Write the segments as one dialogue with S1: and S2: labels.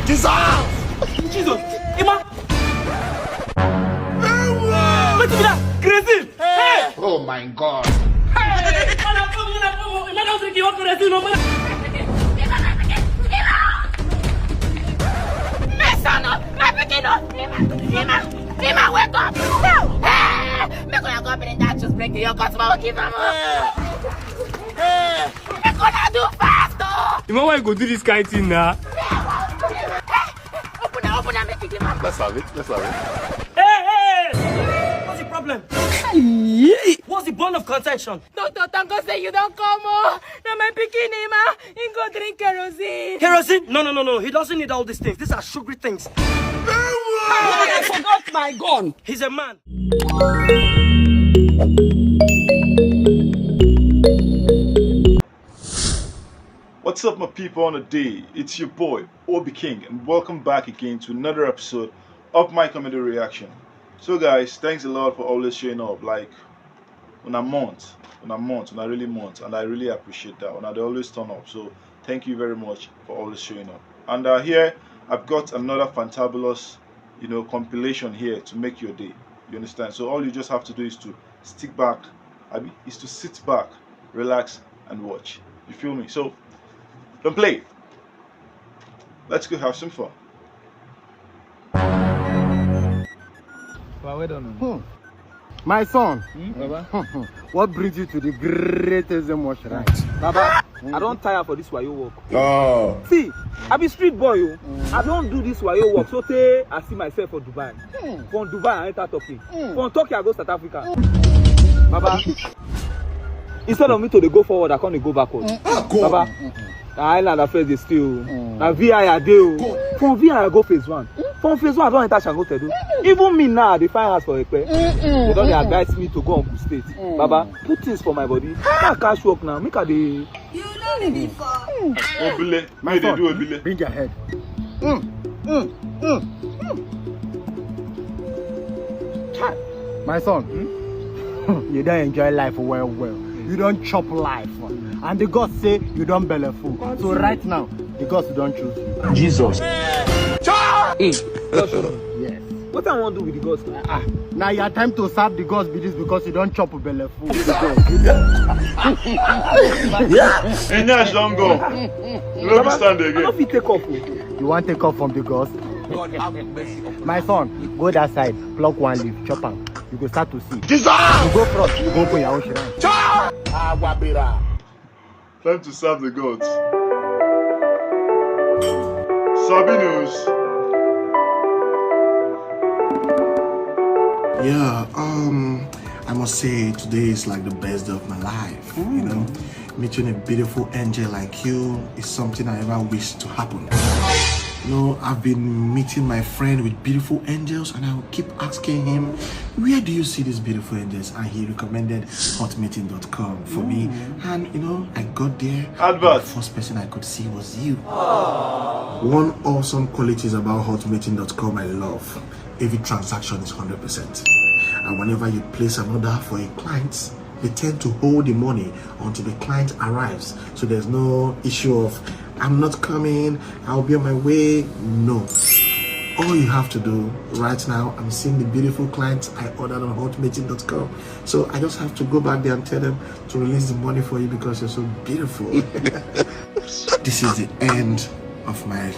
S1: Jesus! Jesus! Emma! What's that? Kerosene! Hey!
S2: Oh my God!
S1: Hey!
S3: Emma, wake up! No! Hey! Me gonna go up in that just break the yogurt for give him. Me gonna do fast though!
S1: You know why you go do this kind of thing now?
S3: Open up, make it give him.
S2: Let's have it.
S1: Hey! What's the problem? What's the bone of contention?
S3: Doctor Tango say you don't come oh. Now my picking Emma, he go drink kerosene.
S1: Kerosene? No. He doesn't need all these things. These are sugary things.
S3: I forgot my gun.
S1: He's a man.
S4: What's up, my people on the day? It's your boy OBIKING, and welcome back again to another episode of my comedy reaction. So guys, thanks a lot for always showing up. Like when I really month, and I really appreciate that. When they always turn up. So thank you very much for always showing up. And here I've got another fantabulous, compilation here to make your day. You understand? So all you just have to do is to sit back, relax, and watch. You feel me? So don't play. Let's go have some fun.
S5: Well, done.
S6: My son,
S5: Baba?
S6: what brings you to the greatest emotion? Right?
S5: Baba, I don't tire for this wayo work.
S2: Oh.
S5: See, I be street boy. I don't do this wayo work. So I see myself for Dubai. From Dubai, I enter Turkey. From Turkey, I go South Africa. Baba, instead of me to go forward, I can't go backward. Baba, the island affairs is still. Now VI I do. From VI I go phase 1. From phase 1 I don't enter Shangotedu. Even me now, they find house for a play. They don't advise me to go on good state. Baba, put things for my body. I can't work now. Make a day.
S3: You know me before.
S4: Obile,
S6: My son,
S4: do Obile.
S6: bring your head. My son, you don't enjoy life well. You don't chop life. And the gods say you don't belly full. So right now, the gods don't choose you.
S2: Jesus.
S6: Yes.
S5: What I want to do with the gods?
S6: Now your time to serve the gods be this because you don't chop belly full.
S4: And now don't go. Let me stand
S5: I
S4: again.
S5: don't fit take off.
S6: You want to take off from the gods?
S5: God have mercy.
S6: My son, go that side, pluck one leaf, chop am. You go start to see.
S2: Jesus.
S6: You go first, you go for your own shrine.
S4: Time to serve the gods. Sabinus.
S7: Yeah, I must say today is like the best day of my life. Meeting a beautiful angel like you is something I ever wish to happen. I've been meeting my friend with beautiful angels, and I will keep asking him, where do you see these beautiful angels? And he recommended hotmeeting.com for me, and I got there.
S4: Advert.
S7: The first person I could see was you. One awesome qualities about hotmeeting.com I love: every transaction is 100%, and whenever you place an order for a client, they tend to hold the money until the client arrives. So there's no issue of I'm not coming, I'll be on my way. No. All you have to do right now, I'm seeing the beautiful clients I ordered on hotmeeting.com. So I just have to go back there and tell them to release the money for you because you're so beautiful. This is the end of my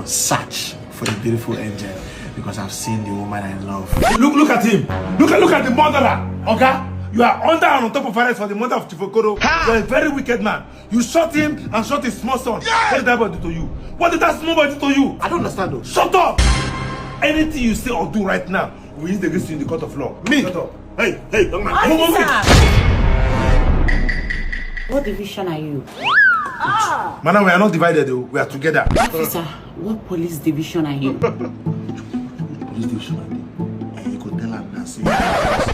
S7: search for the beautiful angel, because I've seen the woman I love.
S8: Look at him. Look at the murderer. Okay? You are under and on top of arrest for the murder of Tifokoro. You are a very wicked man. You shot him and shot his small son. What did that boy do to you? What did that small boy do to you?
S7: I don't understand though.
S8: Shut up! Anything you say or do right now, we use against you in the court of law.
S7: Me?
S8: Shut up. Hey, young man.
S9: What division are you?
S8: Madam, we are not divided though. We are together.
S9: Officer, what police division are you?
S7: Police division. And you could tell him that.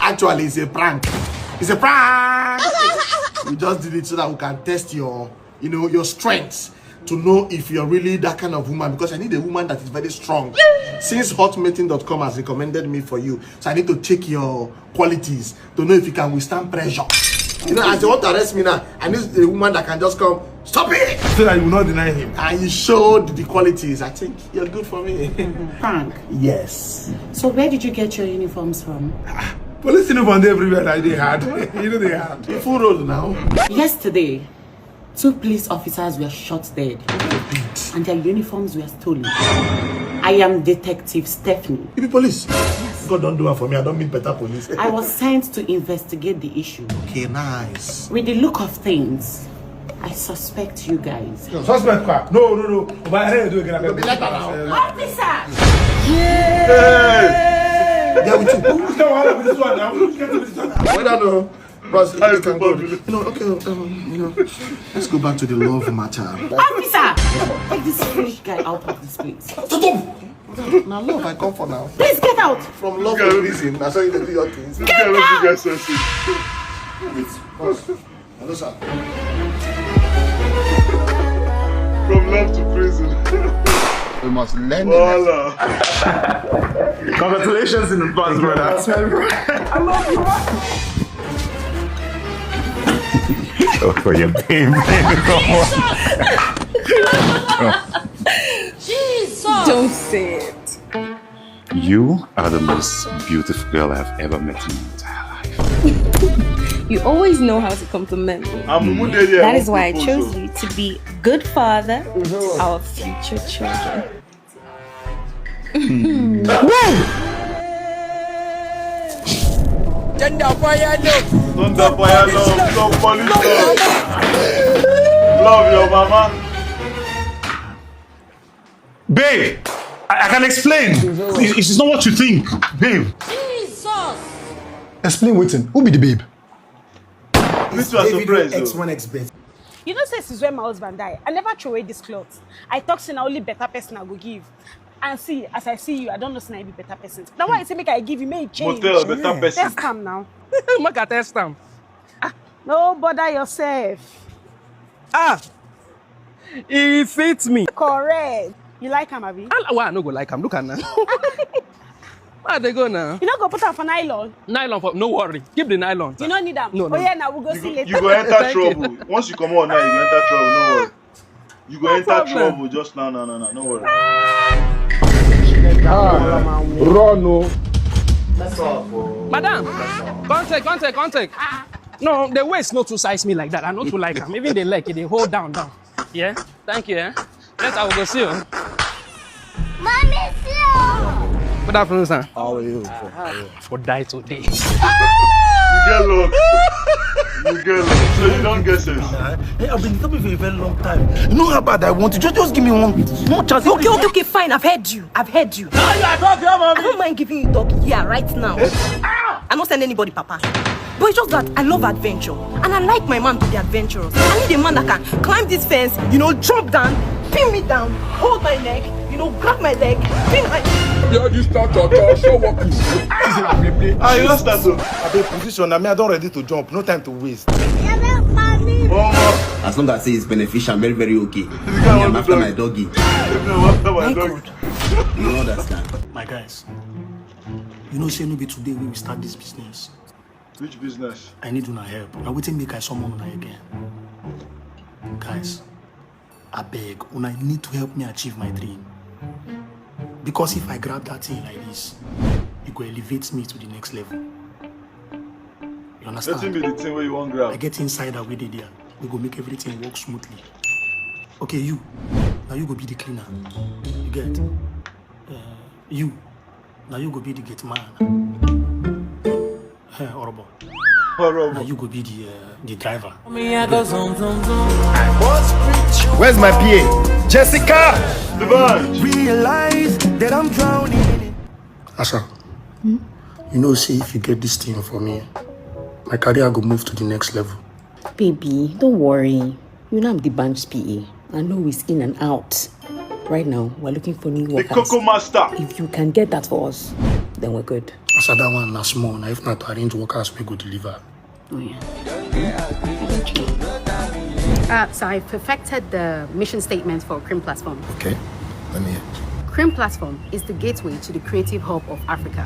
S7: Actually, it's a prank. It's a prank. We just did it so that we can test your strengths, to know if you're really that kind of woman, because I need a woman that is very strong. Since hotmeeting.com has recommended me for you, so I need to check your qualities to know if you can withstand pressure. You know, as they want to arrest me now, I need a woman that can just come, stop it!
S8: So that you will not deny him.
S7: And you showed the qualities. I think you're good for me.
S9: Frank,
S7: Yes.
S9: so where did you get your uniforms from?
S8: Police uniform everywhere that they had. You know they had.
S7: The full road now.
S9: Yesterday, 2 police officers were shot dead and their uniforms were stolen. I am Detective Stephanie.
S7: You be police? Yes. God don't do it for me. I don't mean better police.
S9: I was sent to investigate the issue.
S7: Okay, nice.
S9: With the look of things, I suspect you guys.
S8: Suspect car. No. But I didn't do it again.
S7: Be like that now.
S9: Officer!
S7: Yeah, we took.
S8: Who's the one with this one now? Who's getting this one?
S7: I don't know. Bros, you can go. You know, okay, you know, let's go back to the love matter.
S9: Officer! Take this foolish guy out of this place.
S7: Stop! Now love I come for now.
S9: Please get out!
S7: From love to reason. That's how you do your things.
S9: Get out!
S7: Hello, sir.
S4: From love to prison.
S6: We must learn.
S4: Voila.
S8: Congratulations in advance, brother.
S6: I love you, for your pain.
S3: Jesus!
S2: Don't say it.
S10: You are the most beautiful girl I've ever met in my entire life.
S2: You always know how to compliment me. That is why I chose you to be good father to our future children.
S4: Love your mama.
S8: Babe, I can explain. It's not what you think, babe.
S3: Jesus!
S6: Explain waiting. Who be the babe?
S4: This was surprise.
S7: X1 XBet.
S11: You know, say since when my husband died, I never throw away this clothes. I talk say na only better person I go give. And see, as I see you, I don't know say I be better person. Now why I say make I give you, may it change.
S4: Motel, better person.
S11: Test time now.
S5: Make a test them.
S11: No bother yourself.
S5: It fits me.
S11: Correct. You like him, Abi?
S5: Why I no go like him? Look at now. Where they go now?
S11: You not go put am for nylon?
S5: Nylon for no worry. Keep the nylon.
S11: You don't need them.
S5: No.
S11: Oh yeah, now we'll go see later.
S4: You go enter trouble. Once you come out now, you go enter trouble. No worry. You go enter trouble just now. No worry.
S6: Run,
S5: Madam, contact. No, the waist not to size me like that. I not to like him. Even the leg, they hold down. Yeah? Thank you, eh? Let's I will go see you.
S3: Mommy, see you!
S5: Good afternoon, sir.
S6: How are you?
S5: For die today.
S4: You get lost. So you don't get sense.
S8: Hey, I've been coming for a very long time. You know how bad I want you. Just give me one small chance.
S2: Okay, fine. I've heard you. I don't mind giving you dog right now. I don't send anybody, Papa. But it's just that I love adventure. And I like my man to be adventurous. I need a man that can climb this fence, jump down, pin me down, hold my neck, grab my leg, pin my...
S6: Yeah, you start to show what you say.
S4: You don't start to.
S8: I'm in position. I'm ready to jump. No time to waste.
S12: As long as it's beneficial, very, very okay. I'm after my doggy.
S2: My God.
S12: You understand?
S8: My guys, say maybe today we will start this business.
S4: Which business?
S8: I need una help. Now waiting make I summon una again. Guys, I beg, una need to help me achieve my dream. Because if I grab that thing like this, it will elevate me to the next level. You understand?
S4: Let me be the thing where you want grab.
S8: I get inside and we did there. We go make everything work smoothly. Okay, you. Now you go be the cleaner. You get? You. Now you go be the gate man. Horrible. Now you go be the driver.
S6: Where's my PA? Jessica!
S4: The band!
S8: Realize that I'm drowning in it. Asha, see if you get this thing for me, my career go move to the next level.
S9: Baby, don't worry. You know I'm the bank's PA. I know it's in and out. Right now, we're looking for new workers.
S4: The Coco Master!
S9: If you can get that for us, then we're good.
S8: Asha, that one na small. Now if not to arrange workers, we go deliver.
S9: Oh yeah.
S11: So I perfected the mission statement for Cream Platform.
S8: Okay, let me hear.
S11: Cream Platform is the gateway to the creative hub of Africa,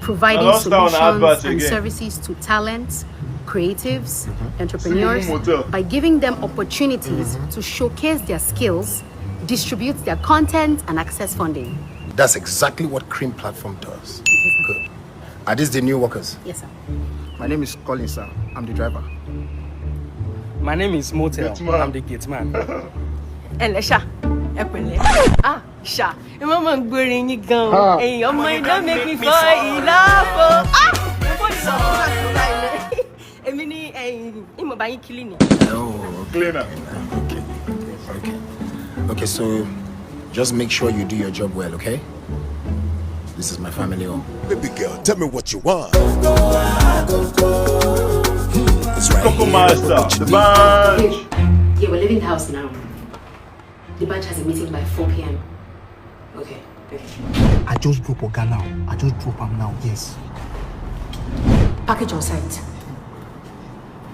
S11: providing solutions and services to talent,
S13: creatives, entrepreneurs,
S4: Motel.
S13: by giving them opportunities to showcase their skills, distribute their content, and access funding.
S7: That's exactly what Cream Platform does. Good. Are these the new workers?
S13: Yes, sir.
S6: My name is Colin, sir. I'm the driver.
S5: My name is Motel. I'm the gate man.
S2: And Sha, Sha, your mama going you go. Hey, your mind don't make me fall in love.
S7: Oh,
S4: Cleaner.
S7: Okay, so just make sure you do your job well, okay? This is my family home.
S14: Baby girl, tell me what you want.
S7: It's right
S4: Coco
S7: here.
S4: Master, the bunch.
S13: Yeah, we're leaving the house now. The bunch has a meeting by 4 p.m. Okay.
S6: I just drop Oga now. I just drop him now, yes.
S13: Package on site.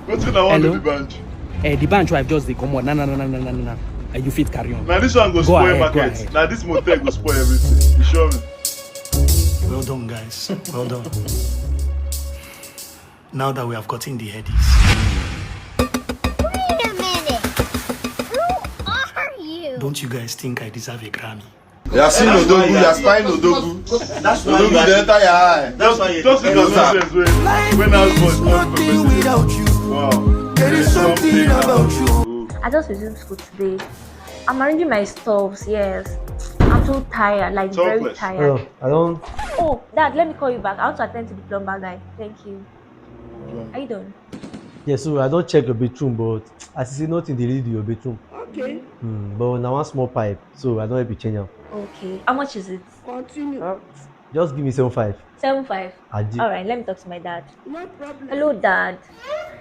S4: What's gonna want the bunch?
S5: The bunch wife just they come on. No. You fit carry on.
S4: Now this one go spoil market. Now this motel go spoil everything. You sure me?
S6: Well done, guys. Well done. Now that we have gotten the headies.
S3: Wait a minute. Who are you?
S6: Don't you guys think I deserve a Grammy?
S4: You are seeing Odogu, you are spying Odogu.
S12: That's why
S4: Odogu
S12: you are
S4: the entire eye.
S12: That's why you
S4: Just because nonsense when Nasboi
S6: without you.
S4: Wow.
S6: There is something about you.
S15: I just resumed school today. I'm arranging my stuffs, yes. I'm so tired, like very tired.
S6: I don't.
S15: Oh, Dad, let me call you back. I want to attend to the plumber guy. Thank you. Are you done?
S6: Yeah, so I don't check your bedroom, but I see nothing they lead to your bedroom.
S15: Okay.
S6: But now one small pipe, so I don't have to change them.
S15: Okay. How much is it? Continue.
S6: Just give me 7.5.
S15: 7.5.
S6: All
S15: right, let me talk to my dad. No problem. Hello, Dad.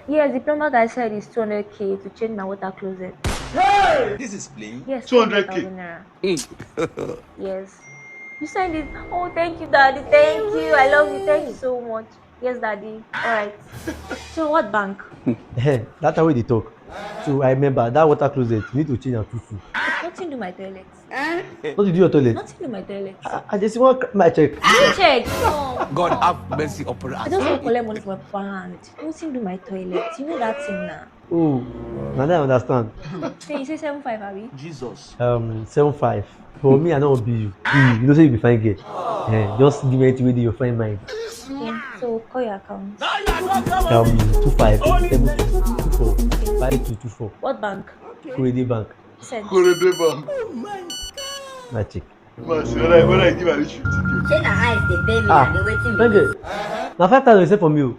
S15: Yes, the plumber guy said it's 200k to change my water closet.
S12: Hey! This is plain.
S15: Yes,
S4: 200k.
S15: Yes. You signed it. Oh, thank you, Daddy. Thank you. I love you. Thank you so much. Yes, Daddy. All right. So, what bank?
S6: That's how they talk. So I remember that water closet, you need to change your tutu.
S15: Nothing to my toilet.
S6: What did you do your toilet?
S15: Nothing to my toilet.
S6: I just want my check.
S15: Check. No.
S12: God have mercy upon us.
S15: I just want to collect money from my papa hand. Nothing to my toilet. You know that thing now.
S6: Oh, now that I understand.
S15: Hey, you say 7.5, Abby?
S12: Jesus.
S6: 7.5. For me, I don't be you. You know, say you be fine girl. Yeah, just give me anything with your fine mind.
S15: Okay, so call your account.
S6: 25 724 5224.
S15: What bank?
S6: Kurede Bank.
S15: Send.
S4: Kurede Bank.
S15: Oh my God.
S6: My check.
S4: When I give her this 50k.
S6: Thank you. Now 5,000 you say from you.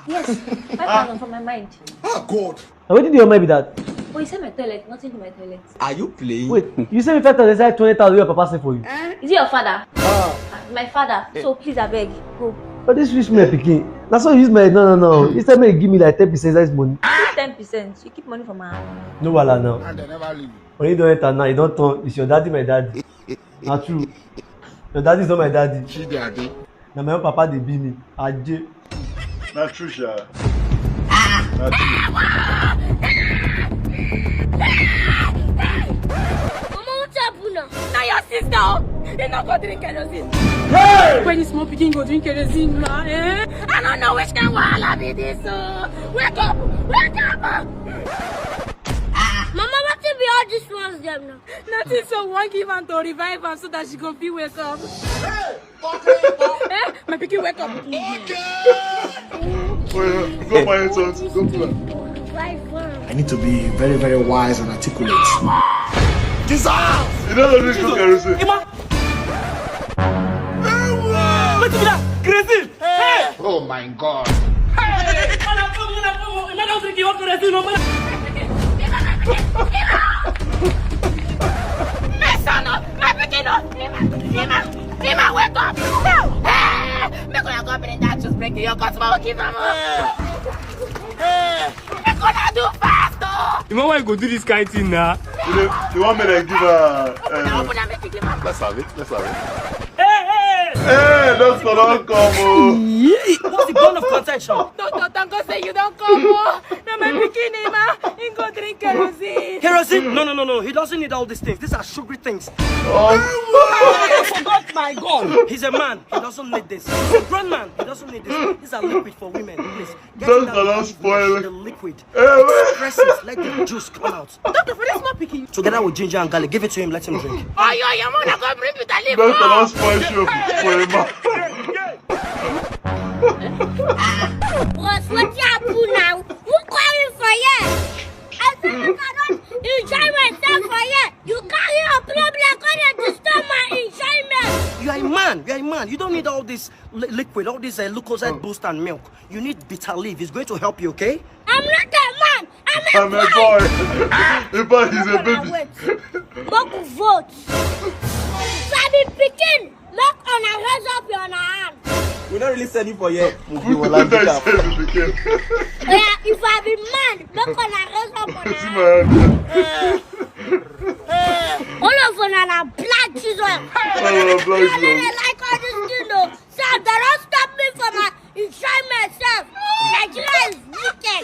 S15: Yes, 5,000 from my mind.
S12: Oh God.
S6: Now what did your mind be that?
S15: Oh, you said my toilet, nothing to my toilet.
S12: Are you playing?
S6: Wait, you say me 5,000 say 20,000 your papa say for you.
S15: Is it your father? My father. So please, I beg, go.
S6: But this rich man picking. That's why you use my no. Instead me give me like 10% size money.
S15: 10%. You keep money from my hand.
S6: No wala now.
S12: And they never leave.
S6: When you don't enter now, you don't turn. It's your daddy, my daddy. Not true. Your daddy is not my daddy.
S12: She daddy.
S6: Now my own papa they be me. Aje.
S4: Not true, Sha. Not true.
S3: Mama, what's up, Una? Now your sister, they not go drink kerosene.
S11: Hey! When the small picking go drink kerosene, man, eh?
S3: I don't know which kind of wahala be this. Wake up! Wake up! Mama, what if be all these ones them now?
S11: Nothing, so one give her to revive her so that she can be wake up.
S3: Hey!
S11: Eh? My picking wake up.
S4: Go buy it something. Go play.
S7: I need to be very, very wise and articulate.
S4: Jesus! You don't know this cook kerosene.
S1: Wait a minute! Kerosene! Hey!
S12: Oh my God.
S1: Hey! I'm not drinking your kerosene, no man.
S3: Nima, wake up! Hey! Make una go bring that juice, break the yogurt, mama, give them Hey! Make una do fast, oh!
S1: You know why you go do this kind of thing now?
S4: You want me to give her...
S10: Let's have it.
S4: Hey, doctor, don't come, oh.
S1: What's the bone of contention?
S11: Don't go say you don't come, oh. Now my bikini, ma, he go drink kerosene.
S1: Kerosene? No. He doesn't need all these things. These are sugary things.
S4: Oh.
S1: I forgot. my God! He's a man. He doesn't need this. He's a grown man. He doesn't need this. These are liquid for women. Please. Get
S4: Don't
S1: that
S4: allow spoil
S1: the liquid. Expresses. Let the juice come out. Dr. Freddy's not picking. Together with ginger and garlic. Give it to him. Let him drink.
S3: Oh, your mother go bring bitter leaf.
S4: Don't allow spoil show for a man.
S15: Boss, what you now? Who calling for you? I said I cannot enjoy myself for you. You carry a problem going to disturb my enjoyment.
S1: You are a man. You are a man. You don't need all this liquid, all this glucose boost and milk. You need bitter leaf. It's going to help you, okay?
S15: I'm not a man.
S4: I'm a boy. A boy is a baby.
S15: Mock vote. Sabi picking. Look on a raise up your hand.
S5: We're not really sending for yet.
S15: Yeah, if I be man, look on a raise up on a hand. All of them are black Jesus. I like all this thing though. So they don't stop me from enjoying myself. Nigeria is wicked.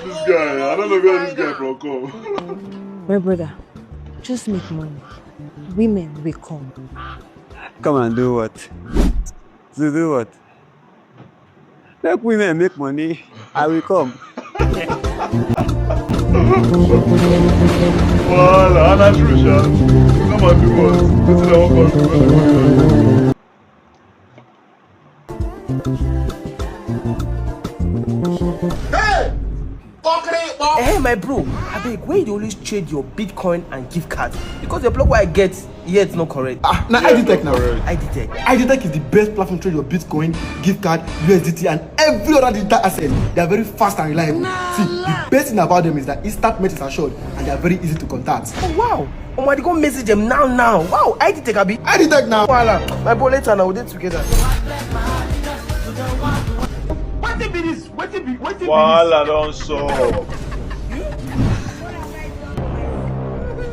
S4: This guy, I don't know where this guy from come.
S16: My brother, just make money. Women will come.
S17: Come and do what? To do what? Let women make money, I will come.
S4: Well, Anna Trusha, come and do what? This is the one
S5: Hey, my bro, I beg, why you always trade your Bitcoin and gift card? Because the block what I get here is not correct.
S6: Now IamDike now.
S5: IamDike.
S6: IamDike is the best platform to trade your Bitcoin, gift card, USDT, and every other digital asset. They are very fast and reliable. See, the best thing about them is that instant message is assured and they are very easy to contact.
S5: Oh wow! Oh my, they go message them now. Wow, IamDike abi.
S6: IamDike now.
S5: Voila, my bro later now we did together.
S4: Voila, don't so.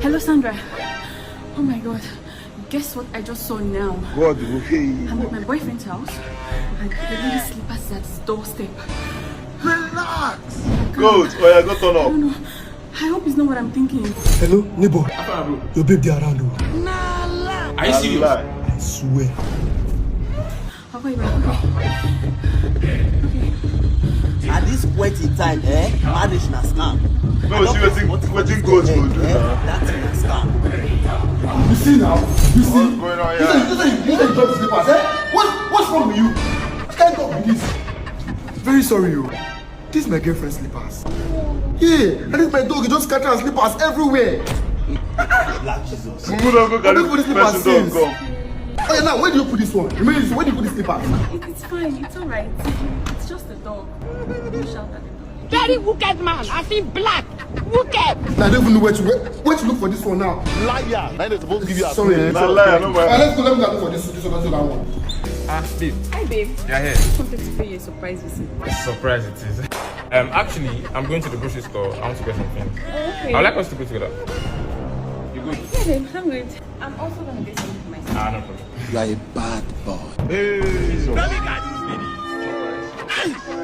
S18: Hello, Sandra. Oh my God. Guess what I just saw now?
S8: God, okay.
S18: I'm at my boyfriend's house and the lady slippers at his doorstep.
S8: Relax.
S4: Good. Oh yeah, go turn up.
S18: No. I hope it's not what I'm thinking.
S6: Hello, neighbor. Your babe they around.
S8: Are you serious?
S6: I swear.
S18: Okay.
S5: At this point in time, marriage na scam.
S4: No, see what you go to do now.
S5: That's a scam.
S6: You see now? You see?
S4: What's going on here?
S6: You drop the slippers, What's wrong with you? What kind of this? Very sorry, you. This is my girlfriend's slippers. Yeah, and this my dog. He just scatter slippers everywhere.
S5: Black Jesus.
S4: Who don't go carry
S6: this
S4: person don't come.
S6: Oh yeah, now where do you put this one? Remember this, where do you put the slippers?
S18: It's fine. It's alright. It's just a dog. Don't shout at the dog.
S3: Very wicked man. I see black. Wicked.
S6: Now I don't even know where to look for this one now.
S14: Liar. Now they're supposed to give you a
S6: sorry.
S4: Not liar, no man.
S6: Let's go look for this one. That one.
S19: Babe.
S18: Hi, babe.
S19: Yeah, here.
S18: I wanted to pay you a surprise visit.
S19: Surprise it is. Actually, I'm going to the grocery store. I want to get something.
S18: Oh, okay.
S19: I would like us to go together. You good?
S18: Yeah, babe. I'm good. I'm also gonna get something for myself.
S19: No problem.
S14: You are a bad boy.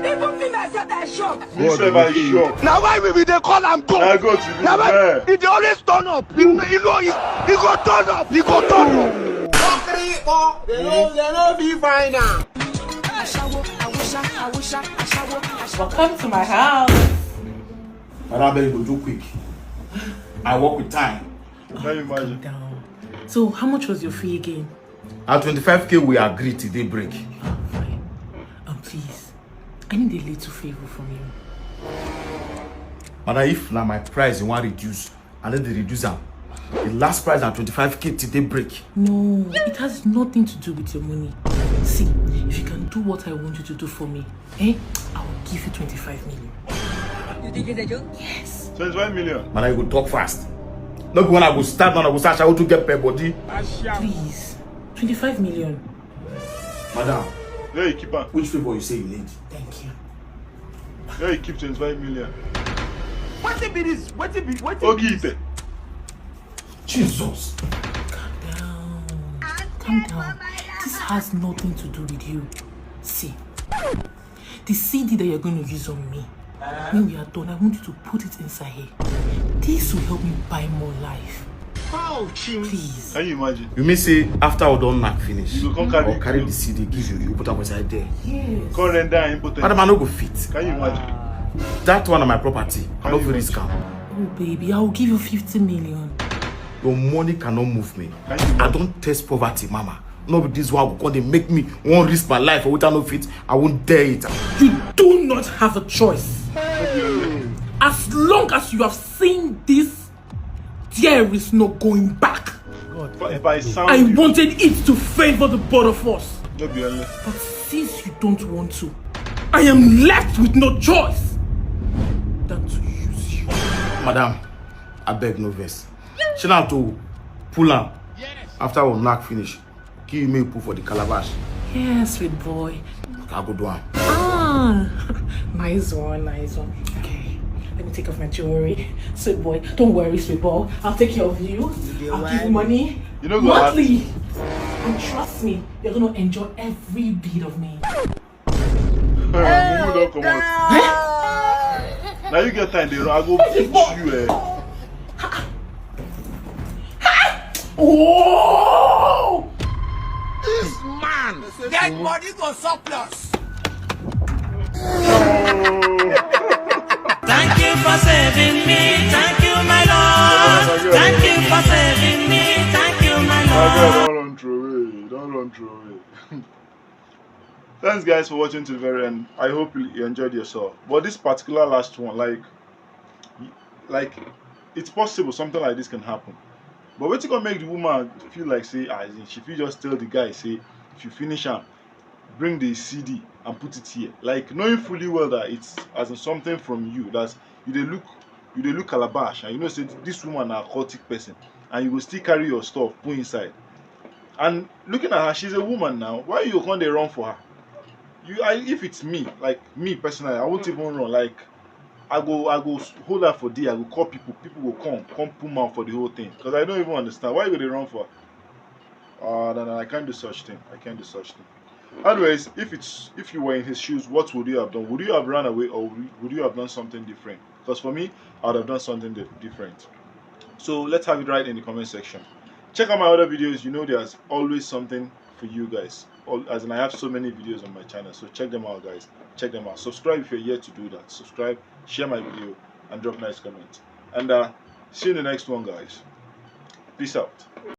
S3: Even me myself I shock.
S4: This ever is shock.
S8: Now why we they call him go?
S4: I go to this
S8: Now why he dey always turn up? He go turn up. He go turn up.
S3: They know be fine now.
S9: Welcome to my house.
S7: But I better go do quick. I work with time.
S4: Can you imagine?
S9: So, how much was your fee again?
S7: At 25k, we agreed to break.
S9: Oh, fine. Please, I need a little favor from you.
S7: But if now my price you want reduce, and then they reduce them. The last price at 25k till they break.
S9: No, it has nothing to do with your money. See, if you can do what I want you to do for me, I will give you 25 million.
S1: You think it's a joke?
S9: Yes.
S4: 25 million.
S7: But I go talk fast. Not when I go start, now I go start, I want to get paid body.
S9: Please, 25 million.
S7: Madam.
S4: Yeah, you keep on.
S7: Which favor you say you need?
S9: Thank you.
S4: Yeah, you keep 25 million.
S5: What it be this? What it be?
S4: Okay,
S7: Jesus.
S9: Calm down. This has nothing to do with you. See, the CD that you're going to use on me, when we are done, I want you to put it inside here. This will help me buy more life. Please.
S4: Can you imagine?
S8: You may say after I don't knock finish,
S4: You go come
S8: I'll carry the CD, give you put up inside there.
S9: Yes.
S4: Come render impotent.
S8: Madam, I no go fit.
S4: Can you imagine?
S8: That one of my property. I don't feel risk.
S9: Oh baby, I will give you 50 million.
S8: Your money cannot move me. I don't test poverty, mama. No, this one will make me won't risk my life or without no fit. I won't dare it.
S20: You do not have a choice. As long as you have seen this, there is no going back.
S4: If I
S20: wanted it to favor the both of us.
S4: But
S20: since you don't want to, I am left with no choice than to use you.
S8: Madam, I beg no verse. She now to pull on after we knock finish. Give me a pull for the calabash.
S20: Yes, sweet boy.
S8: I'll go do one.
S20: Ah, nice one, nice one. Okay, let me take off my jewelry. Sweet boy, don't worry, sweet boy. I'll take care of you. I'll give you money.
S4: You know,
S20: monthly. And trust me, you're gonna enjoy every bit of me.
S4: Don't come out. Now you get time, I go beat you.
S20: Oh!
S14: This man, that body go surplus.
S3: Thank you for saving me. Thank you, my Lord. Thank you for saving me. Thank you, my Lord.
S4: Don't run through it. Don't run through it. Thanks, guys, for watching to the very end. I hope you enjoyed yourself. But this particular last one, like, it's possible something like this can happen. But what's gonna make the woman feel like say, she feel just tell the guy say, if you finish him, bring the CD and put it here. Like knowing fully well that it's as in something from you. That's you look calabash and you know say this woman a cultic person and you will still carry your stuff put inside. And looking at her, she's a woman now. Why you can't they run for her? If it's me, like me personally, I won't even run. Like I go hold her for day. I go call people. People will come pull mouth for the whole thing. Because I don't even understand why you they run for. No, I can't do such thing. I can't do such thing. Anyways, if you were in his shoes, what would you have done? Would you have run away or would you have done something different? Because for me, I would have done something different. So let's have it right in the comment section. Check out my other videos. You know there's always something for you guys. As in I have so many videos on my channel. So check them out, guys. Check them out. Subscribe if you're yet to do that. Subscribe, share my video, and drop nice comments. And see you in the next one, guys. Peace out.